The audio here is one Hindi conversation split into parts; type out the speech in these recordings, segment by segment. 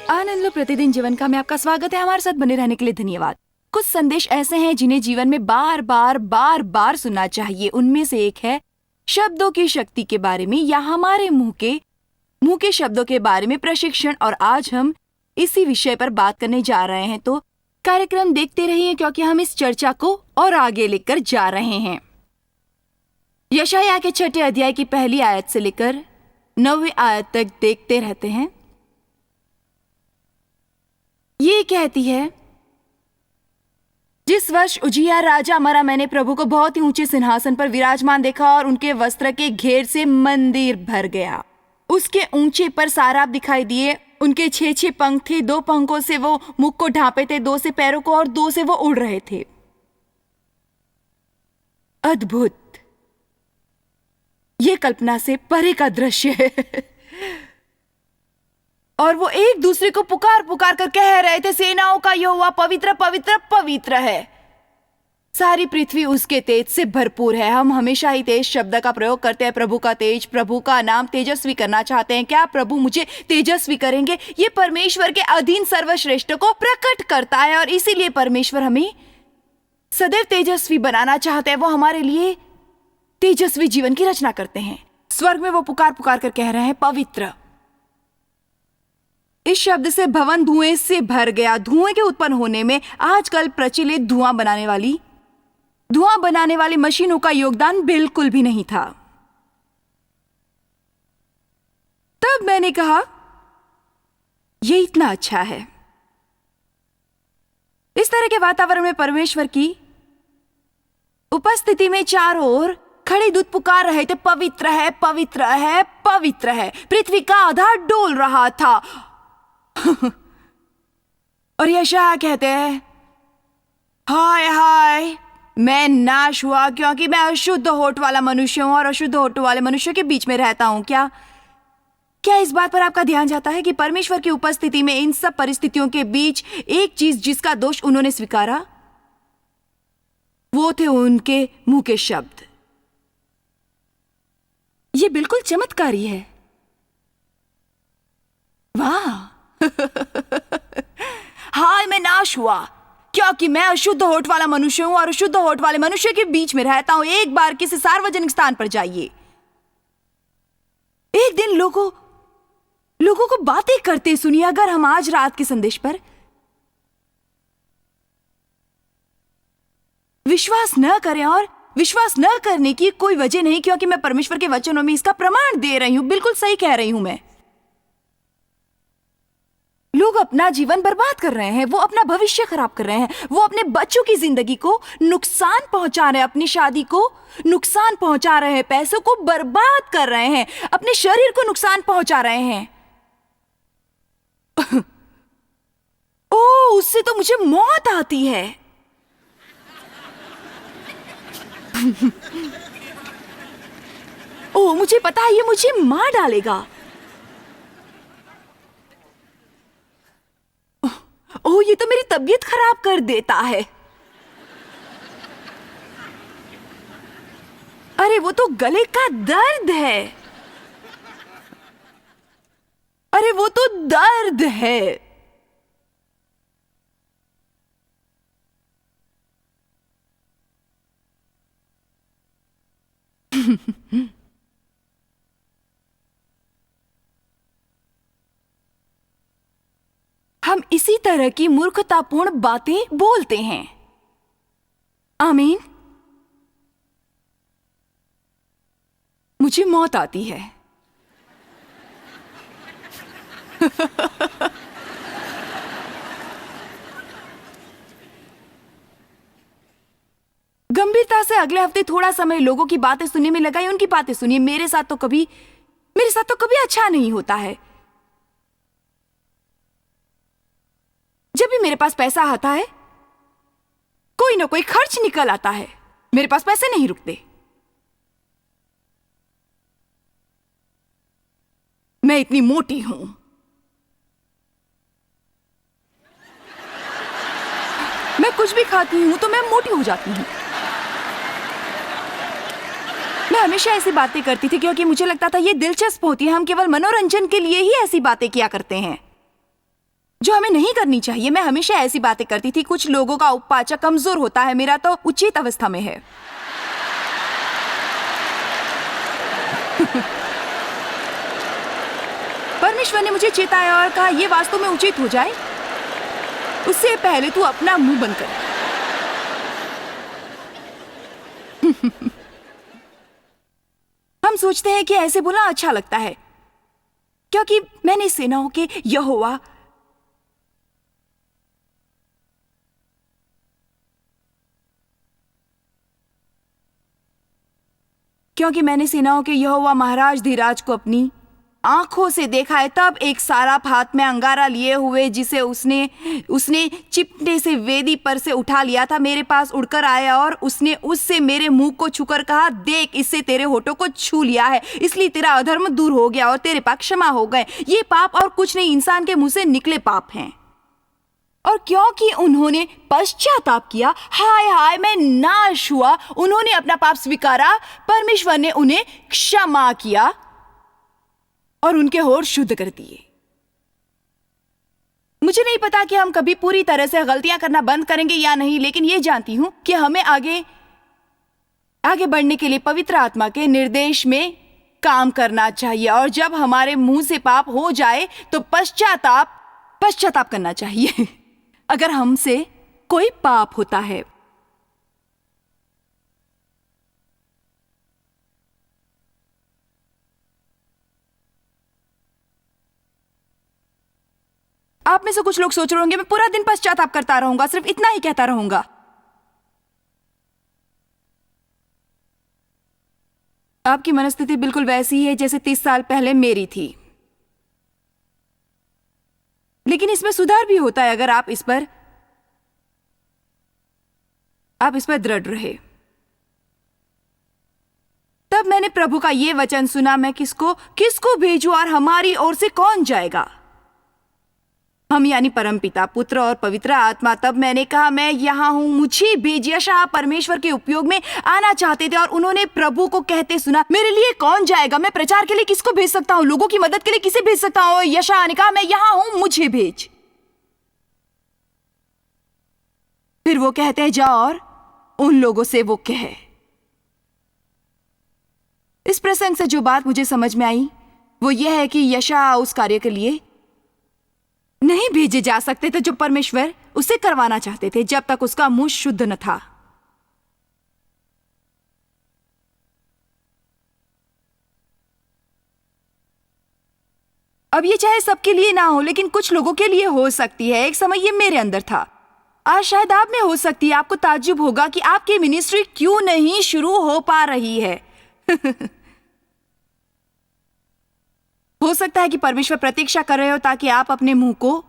आनंद लो प्रतिदिन जीवन का में आपका स्वागत है। हमारे साथ बने रहने के लिए धन्यवाद। कुछ संदेश ऐसे हैं जिन्हें जीवन में बार बार सुनना चाहिए। उनमें से एक है शब्दों की शक्ति के बारे में या हमारे मुंह के शब्दों के बारे में प्रशिक्षण। और आज हम इसी विषय पर बात करने जा रहे हैं, तो कार्यक्रम देखते रहिए क्योंकि हम इस चर्चा को और आगे लेकर जा रहे हैं। यशायाह के 6 अध्याय की पहली आयत से लेकर 9वीं आयत तक देखते रहते हैं। ये कहती है, जिस वर्ष उजिया राजा मरा, मैंने प्रभु को बहुत ही ऊंचे सिंहासन पर विराजमान देखा और उनके वस्त्र के घेर से मंदिर भर गया। उसके ऊंचे पर साराप दिखाई दिए। उनके 6 पंख थे। 2 पंखों से वो मुख को ढांपे थे, 2 से पैरों को और 2 से वो उड़ रहे थे। अद्भुत! ये कल्पना से परे का दृश्य है। और वो एक दूसरे को पुकार पुकार कर कह रहे थे, सेनाओं का यहोवा पवित्र पवित्र पवित्र है। सारी पृथ्वी उसके तेज से भरपूर है। हम हमेशा ही तेज शब्द का प्रयोग करते हैं। प्रभु का तेज, प्रभु का नाम तेजस्वी करना चाहते हैं। क्या प्रभु मुझे तेजस्वी करेंगे? ये परमेश्वर के अधीन सर्वश्रेष्ठ को प्रकट करता है और इसीलिए परमेश्वर हमें सदैव तेजस्वी बनाना चाहते हैं। वो हमारे लिए तेजस्वी जीवन की रचना करते हैं। स्वर्ग में वो पुकार पुकार कर कह रहे हैं, पवित्र। इस शब्द से भवन धुएं से भर गया। धुएं के उत्पन्न होने में आजकल प्रचलित धुआं बनाने वाली मशीनों का योगदान बिल्कुल भी नहीं था। तब मैंने कहा, यह इतना अच्छा है। इस तरह के वातावरण में परमेश्वर की उपस्थिति में चारों ओर खड़े दूत पुकार रहे थे, पवित्र है, पवित्र है, पवित्र है। पृथ्वी का आधार डोल रहा था। और यशायाह कहते हैं, हाय हाय, मैं नाश हुआ क्योंकि मैं अशुद्ध होठ वाला मनुष्य हूं और अशुद्ध होठ वाले मनुष्य के बीच में रहता हूं। क्या इस बात पर आपका ध्यान जाता है कि परमेश्वर की उपस्थिति में इन सब परिस्थितियों के बीच एक चीज जिसका दोष उन्होंने स्वीकारा, वो थे उनके मुंह के शब्द। ये बिल्कुल चमत्कारी है। वाह! हाय, मैं नाश हुआ क्योंकि मैं अशुद्ध होठ वाला मनुष्य हूं और अशुद्ध होठ वाले मनुष्य के बीच में रहता हूं। एक बार किसी सार्वजनिक स्थान पर जाइए, एक दिन लोगों को बातें करते सुनिए। अगर हम आज रात के संदेश पर विश्वास न करें, और विश्वास न करने की कोई वजह नहीं, क्योंकि मैं परमेश्वर के वचनों में इसका प्रमाण दे रही हूं। बिल्कुल सही कह रही हूं मैं। लोग अपना जीवन बर्बाद कर रहे हैं, वो अपना भविष्य खराब कर रहे हैं, वो अपने बच्चों की जिंदगी को नुकसान पहुंचा रहे हैं, अपनी शादी को नुकसान पहुंचा रहे हैं, पैसों को बर्बाद कर रहे हैं, अपने शरीर को नुकसान पहुंचा रहे हैं। ओ, उससे तो मुझे मौत आती है। ओ, मुझे पता है ये मुझे मार डालेगा। ओह, ये तो मेरी तबीयत खराब कर देता है। अरे वो तो गले का दर्द है। अरे वो तो दर्द है। हम इसी तरह की मूर्खतापूर्ण बातें बोलते हैं। आमीन। मुझे मौत आती है। गंभीरता से अगले हफ्ते थोड़ा समय लोगों की बातें सुनने में लगाइए, उनकी बातें सुनिए। मेरे साथ तो कभी अच्छा नहीं होता है। जब भी मेरे पास पैसा आता है, कोई ना कोई खर्च निकल आता है। मेरे पास पैसे नहीं रुकते। मैं इतनी मोटी हूं। मैं कुछ भी खाती हूं तो मैं मोटी हो जाती हूं। मैं हमेशा ऐसी बातें करती थी क्योंकि मुझे लगता था ये दिलचस्प होती है। हम केवल मनोरंजन के लिए ही ऐसी बातें किया करते हैं। जो हमें नहीं करनी चाहिए। मैं हमेशा ऐसी बातें करती थी, कुछ लोगों का उपपाचक कमजोर होता है, मेरा तो उचित अवस्था में है। परमेश्वर ने मुझे चेताया और कहा यह वास्तव में उचित हो जाए उससे पहले तू अपना मुंह बंद कर। हम सोचते हैं कि ऐसे बोलना अच्छा लगता है, क्योंकि मैंने सेनाओं के यहोवा महाराज धीराज को अपनी आंखों से देखा है। तब एक साराप हाथ में अंगारा लिए हुए, जिसे उसने चिपटे से वेदी पर से उठा लिया था, मेरे पास उड़कर आया और उसने उससे मेरे मुंह को छूकर कहा, देख, इससे तेरे होठों को छू लिया है, इसलिए तेरा अधर्म दूर हो गया और तेरे पाप क्षमा हो गए। ये पाप और कुछ नहीं, इंसान के मुंह से निकले पाप हैं। और क्योंकि उन्होंने पश्चाताप किया, हाय हाय मैं नाश हुआ, उन्होंने अपना पाप स्वीकारा, परमेश्वर ने उन्हें क्षमा किया और उनके होठ शुद्ध कर दिए। मुझे नहीं पता कि हम कभी पूरी तरह से गलतियां करना बंद करेंगे या नहीं, लेकिन यह जानती हूं कि हमें आगे बढ़ने के लिए पवित्र आत्मा के निर्देश में काम करना चाहिए। और जब हमारे मुंह से पाप हो जाए तो पश्चाताप करना चाहिए। अगर हमसे कोई पाप होता है, आप में से कुछ लोग सोच रहे होंगे मैं पूरा दिन पश्चाताप करता रहूंगा, सिर्फ इतना ही कहता रहूंगा। आपकी मनस्थिति बिल्कुल वैसी ही है जैसे 30 साल पहले मेरी थी, लेकिन इसमें सुधार भी होता है अगर आप इस पर दृढ़ रहे। तब मैंने प्रभु का यह वचन सुना, मैं किसको भेजूं और हमारी ओर से कौन जाएगा? हम यानी परमपिता, पुत्र और पवित्र आत्मा। तब मैंने कहा मैं यहां हूं, मुझे भेज। यशायाह परमेश्वर के उपयोग में आना चाहते थे और उन्होंने प्रभु को कहते सुना, मेरे लिए कौन जाएगा? मैं प्रचार के लिए किसको भेज सकता हूं? लोगों की मदद के लिए किसे भेज सकता हूं? यशायाह ने कहा मैं यहां हूं, मुझे भेज। फिर वो कहते हैं जा और उन लोगों से वो कहे। इस प्रसंग से जो बात मुझे समझ में आई वो यह है कि यशायाह उस कार्य के लिए नहीं भेजे जा सकते थे जो परमेश्वर उसे करवाना चाहते थे, जब तक उसका मुंह शुद्ध न था। अब ये चाहे सबके लिए ना हो, लेकिन कुछ लोगों के लिए हो सकती है। एक समय ये मेरे अंदर था, आज शायद आप में हो सकती है। आपको ताज्जुब होगा कि आपकी मिनिस्ट्री क्यों नहीं शुरू हो पा रही है। हो सकता है कि परमेश्वर प्रतीक्षा कर रहे हो ताकि आप अपने मुंह को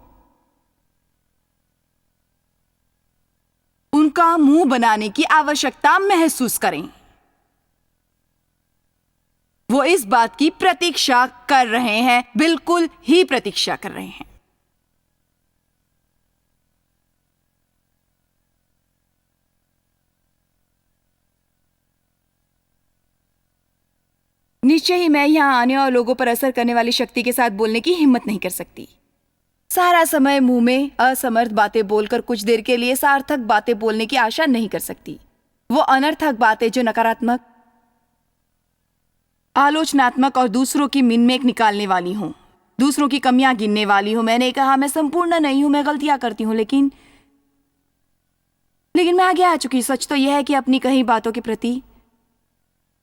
उनका मुंह बनाने की आवश्यकता महसूस करें। वो इस बात की प्रतीक्षा कर रहे हैं, बिल्कुल ही प्रतीक्षा कर रहे हैं। निश्चय ही मैं यहां आने और लोगों पर असर करने वाली शक्ति के साथ बोलने की हिम्मत नहीं कर सकती। सारा समय मुंह में असमर्थ बातें बोलकर कुछ देर के लिए सार्थक बातें बोलने की आशा नहीं कर सकती। वो अनर्थक बातें जो नकारात्मक, आलोचनात्मक और दूसरों की मिनमेक निकालने वाली हूं, दूसरों की कमियां गिनने वाली हूं। मैंने कहा मैं संपूर्ण नहीं हूं, मैं गलतियां करती हूं, लेकिन मैं आगे आ चुकी। सच तो यह है कि अपनी कही बातों के प्रति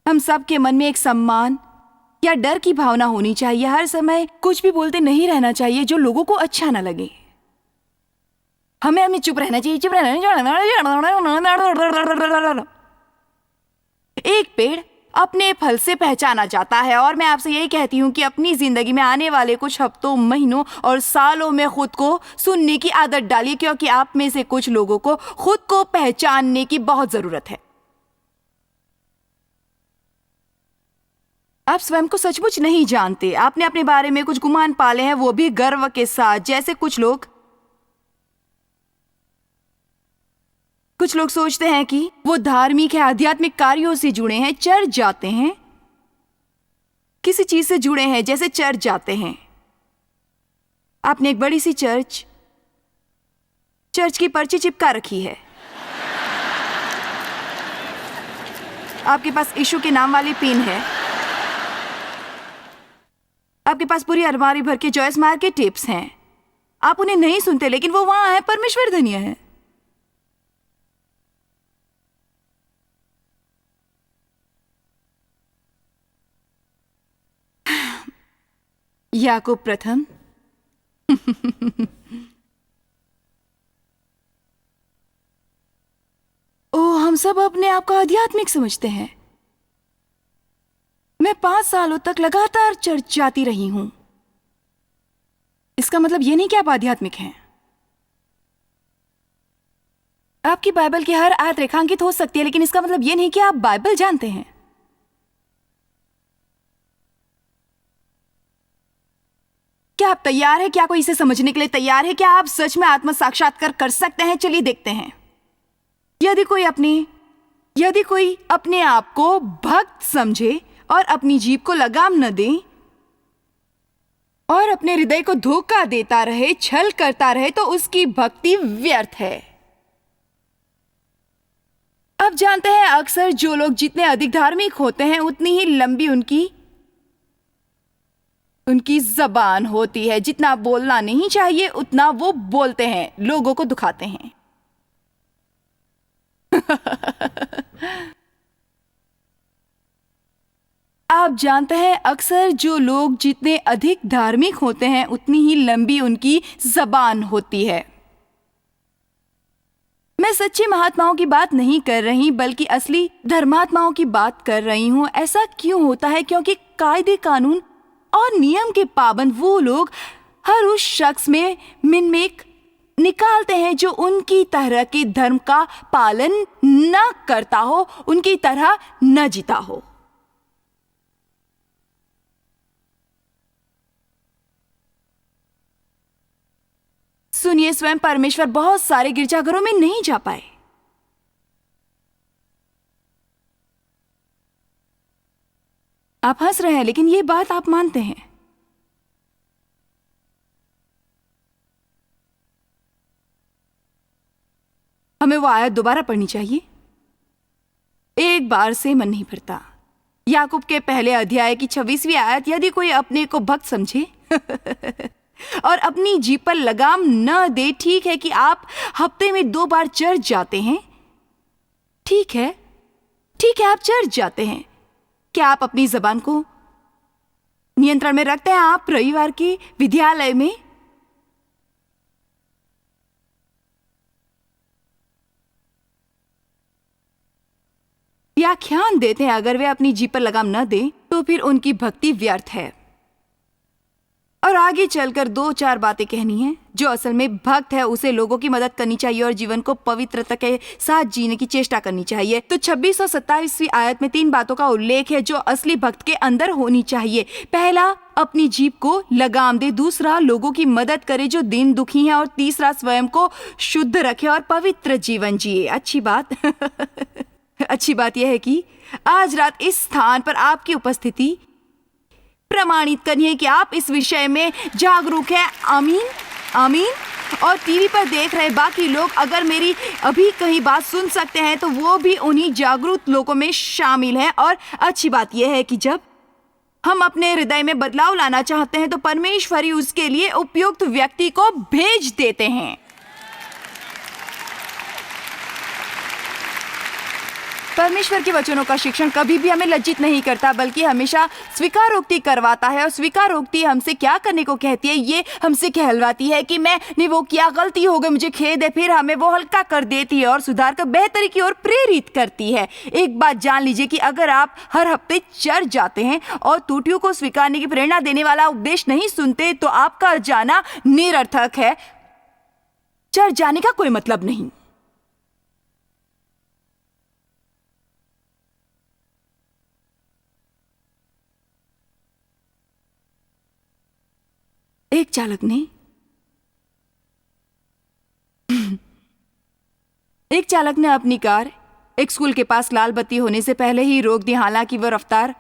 हम सब के मन में एक सम्मान या डर की भावना होनी चाहिए। हर समय कुछ भी बोलते नहीं रहना चाहिए जो लोगों को अच्छा ना लगे। हमें चुप रहना चाहिए, एक पेड़ अपने फल से पहचाना जाता है। और मैं आपसे यही कहती हूँ कि अपनी जिंदगी में आने वाले कुछ हफ्तों, महीनों और सालों में खुद को सुनने की आदत डालिए, क्योंकि आप में से कुछ लोगों को खुद को पहचानने की बहुत जरूरत है। आप स्वयं को सचमुच नहीं जानते। आपने अपने बारे में कुछ गुमान पाले हैं, वो भी गर्व के साथ। जैसे कुछ लोग सोचते हैं कि वो धार्मिक है, आध्यात्मिक कार्यों से जुड़े हैं, चर्च जाते हैं, किसी चीज से जुड़े हैं, जैसे चर्च जाते हैं। आपने एक बड़ी सी चर्च चर्च की पर्ची चिपका रखी है। आपके पास यीशु के नाम वाली पिन है। आपके पास पूरी अलमारी भर के जॉयस मायर के टिप्स हैं। आप उन्हें नहीं सुनते, लेकिन वो वहां है। परमेश्वर धन्य है। याकूब प्रथम ओ, हम सब अपने आप को आध्यात्मिक समझते हैं। मैं 5 सालों तक लगातार चर्च जाती रही हूं। इसका मतलब ये नहीं कि आप आध्यात्मिक हैं। आपकी बाइबल की हर आयत रेखांकित हो सकती है, लेकिन इसका मतलब ये नहीं कि आप बाइबल जानते हैं। क्या आप तैयार हैं? क्या कोई इसे समझने के लिए तैयार है? क्या आप सच में आत्म साक्षात्कार कर सकते हैं? चलिए देखते हैं। यदि कोई अपने आप को भक्त समझे और अपनी जीभ को लगाम न दे और अपने हृदय को धोखा देता रहे, छल करता रहे, तो उसकी भक्ति व्यर्थ है। अब जानते हैं, अक्सर जो लोग जितने अधिक धार्मिक होते हैं उतनी ही लंबी उनकी जबान होती है। जितना बोलना नहीं चाहिए उतना वो बोलते हैं, लोगों को दुखाते हैं। आप जानते हैं, अक्सर जो लोग जितने अधिक धार्मिक होते हैं उतनी ही लंबी उनकी जबान होती है। मैं सच्चे महात्माओं की बात नहीं कर रही, बल्कि असली धर्मात्माओं की बात कर रही हूं। ऐसा क्यों होता है? क्योंकि कायदे, कानून और नियम के पाबंद वो लोग हर उस शख्स में मिनमेक निकालते हैं जो उनकी तरह के धर्म का पालन न करता हो, उनकी तरह न जीता हो। सुनिए, स्वयं परमेश्वर बहुत सारे गिरजाघरों में नहीं जा पाए। आप हंस रहे हैं, लेकिन ये बात आप मानते हैं। हमें वो आयत दोबारा पढ़नी चाहिए। एक बार से मन नहीं भरता। याकूब के पहले अध्याय की 26वीं आयत। यदि कोई अपने को भक्त समझे और अपनी जीभ पर लगाम न दे। ठीक है कि आप हफ्ते में 2 बार चर्च जाते हैं। ठीक है, आप चर्च जाते हैं। क्या आप अपनी जबान को नियंत्रण में रखते हैं? आप रविवार के विद्यालय में व्याख्यान देते हैं। अगर वे अपनी जीभ पर लगाम न दें तो फिर उनकी भक्ति व्यर्थ है। और आगे चलकर 2-4 बातें कहनी है। जो असल में भक्त है उसे लोगों की मदद करनी चाहिए और जीवन को पवित्रता के साथ जीने की चेष्टा करनी चाहिए। तो 26 और 27वीं आयत में 3 बातों का उल्लेख है जो असली भक्त के अंदर होनी चाहिए। पहला, अपनी जीभ को लगाम दे। दूसरा, लोगों की मदद करे जो दीन दुखी हैं। और तीसरा, स्वयं को शुद्ध रखे और पवित्र जीवन जिए। अच्छी बात यह है कि आज रात इस स्थान पर आपकी उपस्थिति प्रमाणित करनी है कि आप इस विषय में जागरूक हैं। आमीन। और टीवी पर देख रहे बाकी लोग अगर मेरी अभी कहीं बात सुन सकते हैं तो वो भी उन्हीं जागरूक लोगों में शामिल हैं। और अच्छी बात यह है कि जब हम अपने हृदय में बदलाव लाना चाहते हैं तो परमेश्वर ही उसके लिए उपयुक्त व्यक्ति को भेज देते हैं। परमेश्वर के वचनों का शिक्षण कभी भी हमें लज्जित नहीं करता, बल्कि हमेशा स्वीकारोक्ति करवाता है। और स्वीकारोक्ति हमसे क्या करने को कहती है? ये हमसे कहलवाती है कि मैंने वो किया, गलती हो गई, मुझे खेद है। फिर हमें वो हल्का कर देती है और सुधार कर बेहतरी की ओर प्रेरित करती है। एक बात जान लीजिए कि अगर आप हर हफ्ते चर्च जाते हैं और त्रुटियों को स्वीकारने की प्रेरणा देने वाला उपदेश नहीं सुनते तो आपका जाना निरर्थक है। चर्च जाने का कोई मतलब नहीं। एक चालक ने अपनी कार एक स्कूल के पास लाल बत्ती होने से पहले ही रोक दी। हालांकि वह रफ्तार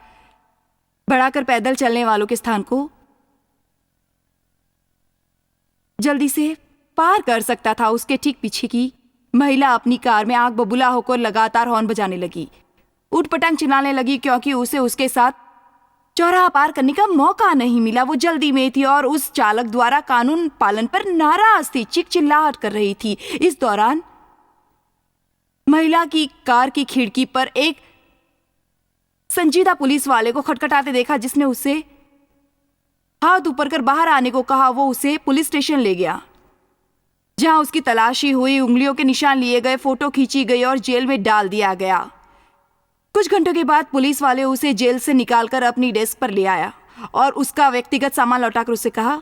बढ़ाकर पैदल चलने वालों के स्थान को जल्दी से पार कर सकता था। उसके ठीक पीछे की महिला अपनी कार में आग बबूला होकर लगातार हॉर्न बजाने लगी, उठपटांग चिल्लाने लगी क्योंकि उसे उसके साथ चौराहा पार करने का मौका नहीं मिला। वो जल्दी में थी और उस चालक द्वारा कानून पालन पर नाराज थी, चीख चिल्लाहट कर रही थी। इस दौरान महिला की कार की खिड़की पर एक संजीदा पुलिस वाले को खटखटाते देखा, जिसने उसे हाथ ऊपर कर बाहर आने को कहा। वो उसे पुलिस स्टेशन ले गया, जहां उसकी तलाशी हुई, उंगलियों के निशान लिए गए, फोटो खींची गई और जेल में डाल दिया गया। कुछ घंटों के बाद पुलिस वाले उसे जेल से निकालकर अपनी डेस्क पर ले आया और उसका व्यक्तिगत सामान लौटाकर उससे कहा,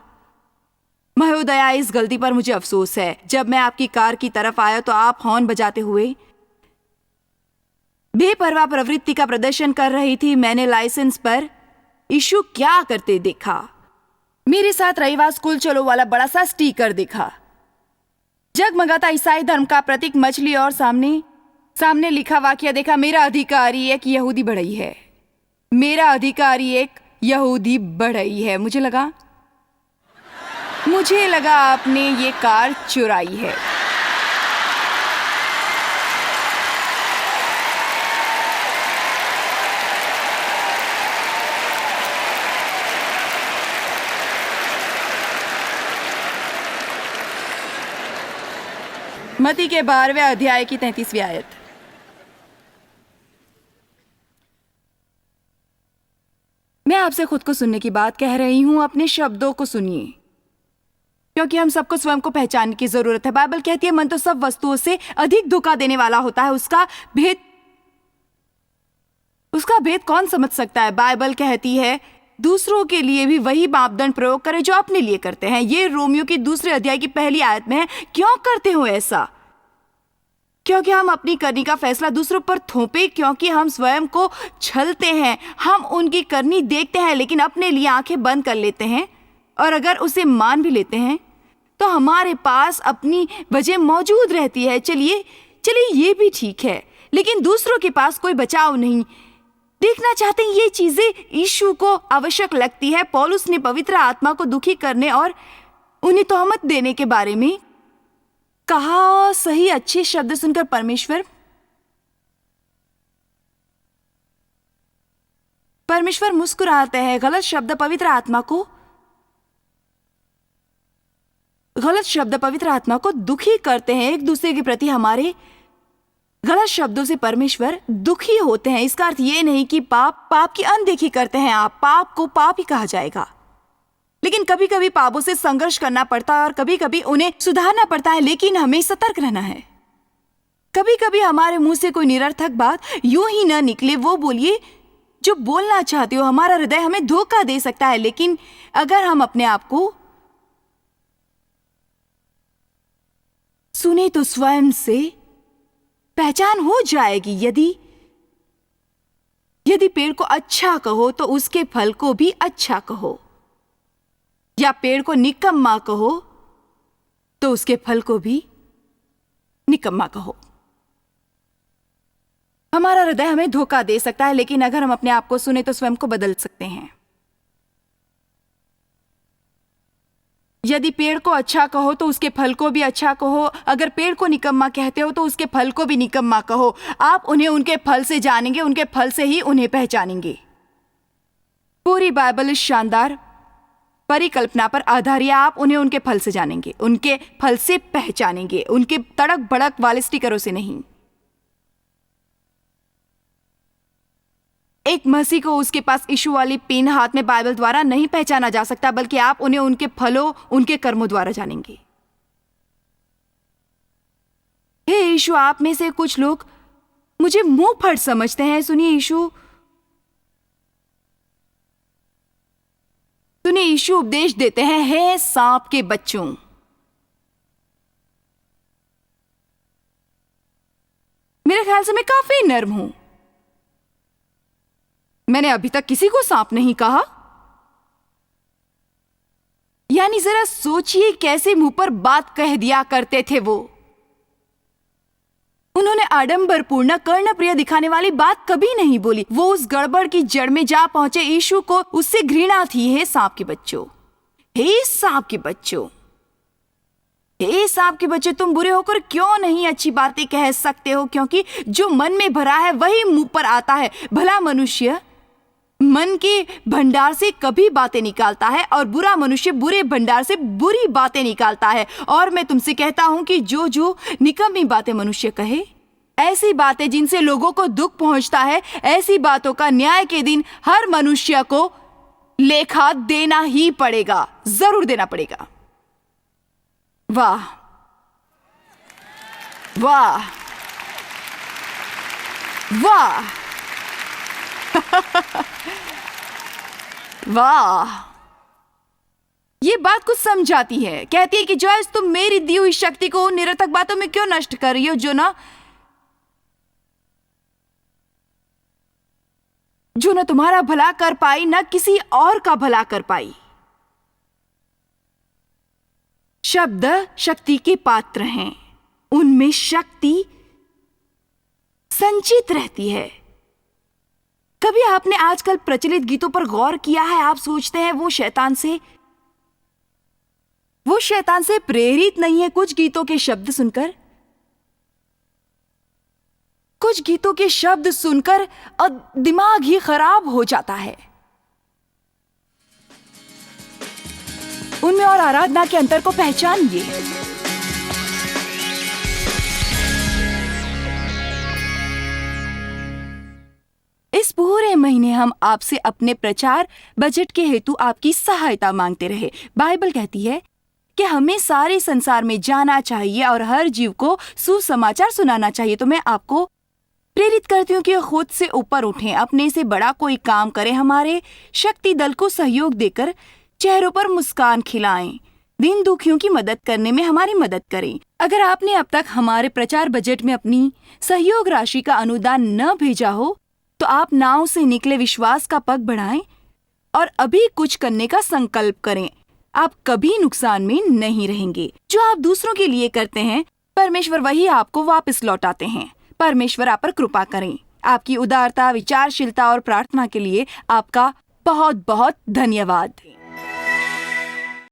महोदया, इस गलती पर मुझे अफसोस है। जब मैं आपकी कार की तरफ आया तो आप हॉर्न बजाते हुए बेपरवाह प्रवृत्ति का प्रदर्शन कर रही थी। मैंने लाइसेंस पर इशू क्या करते देखा। मेरे साथ रविवार स्कूल चलो वाला बड़ा सा स्टिकर देखा, जगमगाता ईसाई धर्म का प्रतीक मछली और सामने लिखा वाक्य देखा, मेरा अधिकारी एक यहूदी बढ़ई है। मेरा अधिकारी एक यहूदी बढ़ई है। मुझे लगा आपने ये कार चुराई है। मत्ती के 12वें अध्याय की 33वीं आयत। मैं आपसे खुद को सुनने की बात कह रही हूं, अपने शब्दों को सुनिए, क्योंकि हम सबको स्वयं को पहचानने की जरूरत है। बाइबल कहती है, मन तो सब वस्तुओं से अधिक धोखा देने वाला होता है, उसका भेद कौन समझ सकता है। बाइबल कहती है, दूसरों के लिए भी वही मापदंड प्रयोग करें जो अपने लिए करते हैं। ये रोमियो की 2 अध्याय की 1 आयत में है। क्यों करते हो ऐसा? क्योंकि हम अपनी करनी का फैसला दूसरों पर थोपे, क्योंकि हम स्वयं को छलते हैं। हम उनकी करनी देखते हैं लेकिन अपने लिए आंखें बंद कर लेते हैं, और अगर उसे मान भी लेते हैं तो हमारे पास अपनी वजह मौजूद रहती है। चलिए ये भी ठीक है, लेकिन दूसरों के पास कोई बचाव नहीं। देखना चाहते हैं ये चीजें यीशु को आवश्यक लगती है। पौलुस ने पवित्र आत्मा को दुखी करने और उन्हें तोहमत देने के बारे में कहा। सही अच्छे शब्द सुनकर परमेश्वर मुस्कुराते हैं। गलत शब्द पवित्र आत्मा को दुखी करते हैं। एक दूसरे के प्रति हमारे गलत शब्दों से परमेश्वर दुखी होते हैं। इसका अर्थ ये नहीं कि पाप की अनदेखी करते हैं आप। पाप को पाप ही कहा जाएगा, लेकिन कभी कभी पापों से संघर्ष करना पड़ता है और कभी कभी उन्हें सुधारना पड़ता है, लेकिन हमें सतर्क रहना है। कभी कभी हमारे मुंह से कोई निरर्थक बात यूं ही न निकले। वो बोलिए जो बोलना चाहते हो। हमारा हृदय हमें धोखा दे सकता है, लेकिन अगर हम अपने आप को सुने तो स्वयं से पहचान हो जाएगी। यदि पेड़ को अच्छा कहो तो उसके फल को भी अच्छा कहो, या पेड़ को निकम्मा कहो तो उसके फल को भी निकम्मा कहो। हमारा हृदय हमें धोखा दे सकता है, लेकिन अगर हम अपने आप को सुने तो स्वयं को बदल सकते हैं। यदि पेड़ को अच्छा कहो तो उसके फल को भी अच्छा कहो। अगर पेड़ को निकम्मा कहते हो तो उसके फल को भी निकम्मा कहो। आप उन्हें उनके फल से जानेंगे, उनके फल से ही उन्हें पहचानेंगे। पूरी बाइबल इस शानदार परिकल्पना पर आधारित है। आप उन्हें उनके फल से जानेंगे, उनके फल से पहचानेंगे, उनके तड़क भड़क वाले स्टिकरों से नहीं। एक मसीह को उसके पास यीशु वाली पेन हाथ में बाइबल द्वारा नहीं पहचाना जा सकता, बल्कि आप उन्हें उनके फलों, उनके कर्मों द्वारा जानेंगे। हे यीशु, आप में से कुछ लोग मुझे मुंह फट समझते हैं। सुनिए यीशु उपदेश देते हैं, हे सांप के बच्चों। मेरे ख्याल से मैं काफी नर्म हूं। मैंने अभी तक किसी को सांप नहीं कहा। यानी जरा सोचिए कैसे मुंह पर बात कह दिया करते थे वो। उन्होंने आडंबरपूर्ण, कर्णप्रिय दिखाने वाली बात कभी नहीं बोली। वो उस गड़बड़ की जड़ में जा पहुंचे। यीशु को उससे घृणा थी। हे सांप के बच्चों, हे सांप के बच्चों, हे सांप के बच्चे, तुम बुरे होकर क्यों नहीं अच्छी बातें कह सकते हो? क्योंकि जो मन में भरा है वही मुंह पर आता है। भला मनुष्य मन के भंडार से कभी बातें निकालता है और बुरा मनुष्य बुरे भंडार से बुरी बातें निकालता है। और मैं तुमसे कहता हूं कि जो जो निकम्मी बातें मनुष्य कहे, ऐसी बातें जिनसे लोगों को दुख पहुंचता है, ऐसी बातों का न्याय के दिन हर मनुष्य को लेखा देना ही पड़ेगा, जरूर देना पड़ेगा। वाह वाह वाह वाह। ये बात कुछ समझाती है। कहती है कि जॉयस, तुम मेरी दी हुई शक्ति को उन निरर्थक बातों में क्यों नष्ट कर रही हो जो न तुम्हारा भला कर पाई, न किसी और का भला कर पाई। शब्द शक्ति के पात्र हैं, उनमें शक्ति संचित रहती है। कभी आपने आजकल प्रचलित गीतों पर गौर किया है? आप सोचते हैं वो शैतान से प्रेरित नहीं है। कुछ गीतों के शब्द सुनकर दिमाग ही खराब हो जाता है। उनमें और आराधना के अंतर को पहचानिए। इस पूरे महीने हम आपसे अपने प्रचार बजट के हेतु आपकी सहायता मांगते रहे। बाइबल कहती है कि हमें सारे संसार में जाना चाहिए और हर जीव को सुसमाचार सुनाना चाहिए। तो मैं आपको प्रेरित करती हूँ कि खुद से ऊपर उठें, अपने से बड़ा कोई काम करें, हमारे शक्ति दल को सहयोग देकर चेहरों पर मुस्कान खिलाएं, दीन दुखियों की मदद करने में हमारी मदद करें। अगर आपने अब तक हमारे प्रचार बजट में अपनी सहयोग राशि का अनुदान न भेजा हो तो आप नाव से निकले विश्वास का पग बढ़ाएं और अभी कुछ करने का संकल्प करें। आप कभी नुकसान में नहीं रहेंगे। जो आप दूसरों के लिए करते हैं, परमेश्वर वही आपको वापस लौटाते हैं। परमेश्वर आप पर कृपा करें। आपकी उदारता, विचारशीलता और प्रार्थना के लिए आपका बहुत बहुत धन्यवाद।